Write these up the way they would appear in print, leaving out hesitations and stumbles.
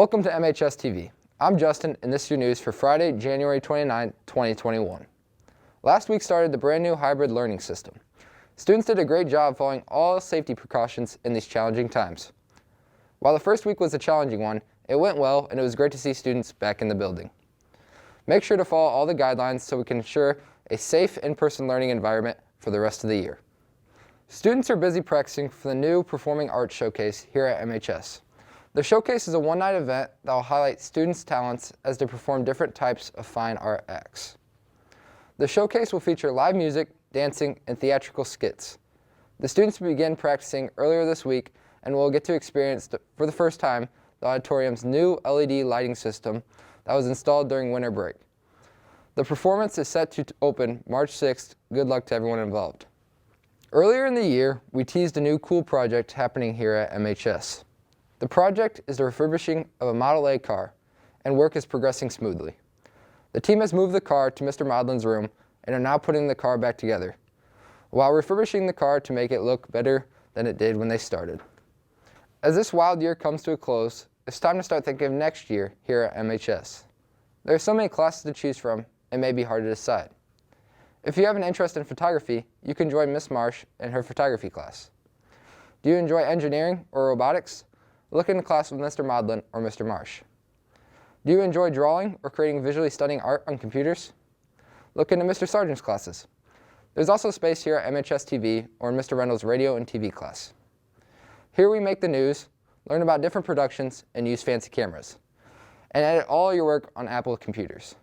Welcome to MHStv. I'm Justin, and this is your news for Friday, January 29, 2021. Last week started the brand new hybrid learning system. Students did a great job following all safety precautions in these challenging times. While the first week was a challenging one, it went well and it was great to see students back in the building. Make sure to follow all the guidelines so we can ensure a safe in-person learning environment for the rest of the year. Students are busy practicing for the new Performing Arts Showcase here at MHS. The showcase is a one-night event that will highlight students' talents as they perform different types of fine art acts. The showcase will feature live music, dancing, and theatrical skits. The students begin practicing earlier this week and will get to experience, for the first time, the auditorium's new LED lighting system that was installed during winter break. The performance is set to open March 6th. Good luck to everyone involved. Earlier in the year, we teased a new cool project happening here at MHS. The project is the refurbishing of a Model A car, and work is progressing smoothly. The team has moved the car to Mr. Modlin's room and are now putting the car back together, while refurbishing the car to make it look better than it did when they started. As this wild year comes to a close, it's time to start thinking of next year here at MHS. There are so many classes to choose from, it may be hard to decide. If you have an interest in photography, you can join Miss Marsh in her photography class. Do you enjoy engineering or robotics? Look into class with Mr. Modlin or Mr. Marsh. Do you enjoy drawing or creating visually stunning art on computers? Look into Mr. Sargent's classes. There's also space here at MHStv or in Mr. Reynolds' radio and TV class. Here we make the news, learn about different productions, and use fancy cameras, and edit all your work on Apple computers.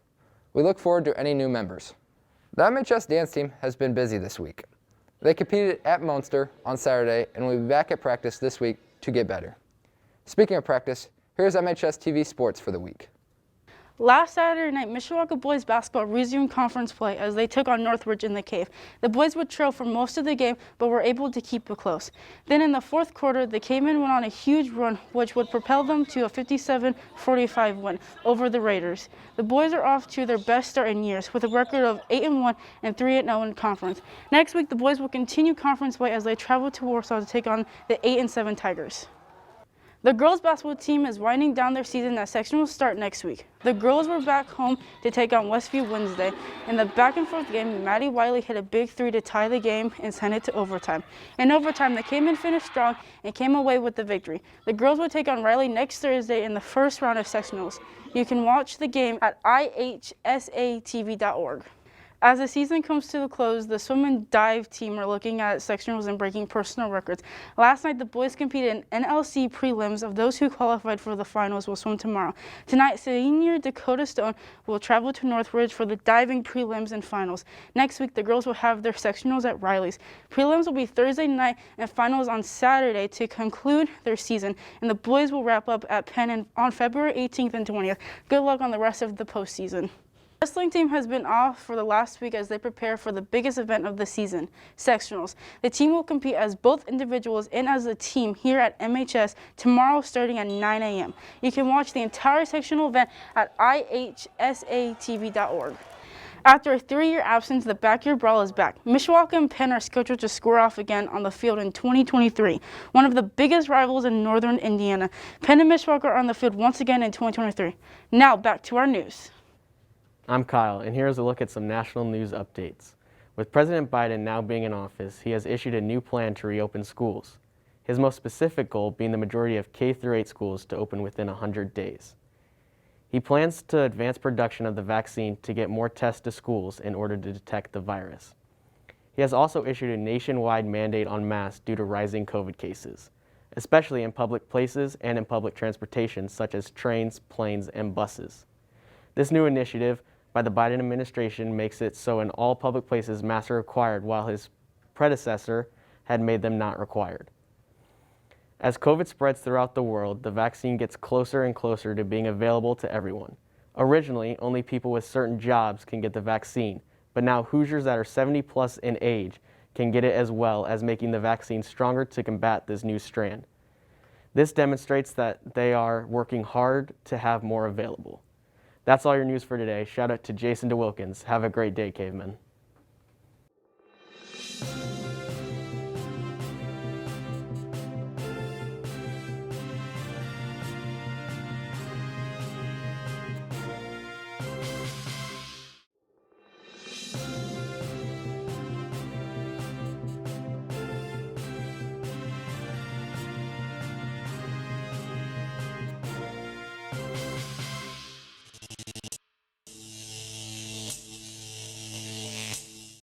We look forward to any new members. The MHS dance team has been busy this week. They competed at Munster on Saturday and will be back at practice this week to get better. Speaking of practice, here's MHStv Sports for the week. Last Saturday night, Mishawaka boys basketball resumed conference play as they took on Northridge in the Cave. The boys would trail for most of the game, but were able to keep it close. Then in the fourth quarter, the Cavemen went on a huge run, which would propel them to a 57-45 win over the Raiders. The boys are off to their best start in years, with a record of 8-1 and 3-0 in conference. Next week, the boys will continue conference play as they travel to Warsaw to take on the 8-7 Tigers. The girls basketball team is winding down their season as sectionals start next week. The girls were back home to take on Westview Wednesday. In the back-and-forth game, Maddie Wiley hit a big three to tie the game and send it to overtime. In overtime, the Cavemen finished strong and came away with the victory. The girls will take on Riley next Thursday in the first round of sectionals. You can watch the game at IHSATV.org. As the season comes to the close, the swim and dive team are looking at sectionals and breaking personal records. Last night, the boys competed in NLC prelims. Of those who qualified for the finals will swim tomorrow. Tonight, senior Dakota Stone will travel to Northridge for the diving prelims and finals. Next week, the girls will have their sectionals at Riley's. Prelims will be Thursday night and finals on Saturday to conclude their season. And the boys will wrap up at Penn on February 18th and 20th. Good luck on the rest of the postseason. The wrestling team has been off for the last week as they prepare for the biggest event of the season, sectionals. The team will compete as both individuals and as a team here at MHS tomorrow starting at 9 a.m. You can watch the entire sectional event at IHSATV.org. After a 3-year absence, the backyard brawl is back. Mishawaka and Penn are scheduled to square off again on the field in 2023, one of the biggest rivals in northern Indiana. Penn and Mishawaka are on the field once again in 2023. Now back to our news. I'm Kyle, and here's a look at some national news updates. With President Biden now being in office, he has issued a new plan to reopen schools. His most specific goal being the majority of K-8 schools to open within 100 days. He plans to advance production of the vaccine to get more tests to schools in order to detect the virus. He has also issued a nationwide mandate on masks due to rising COVID cases, especially in public places and in public transportation such as trains, planes, and buses. This new initiative by the Biden administration makes it so in all public places masks are required, while his predecessor had made them not required. As COVID spreads throughout the world, the vaccine gets closer and closer to being available to everyone. Originally, only people with certain jobs can get the vaccine, but now Hoosiers that are 70 plus in age can get it as well, as making the vaccine stronger to combat this new strand. This demonstrates that they are working hard to have more available. That's all your news for today. Shout out to Jason DeWilkins. Have a great day, Cavemen.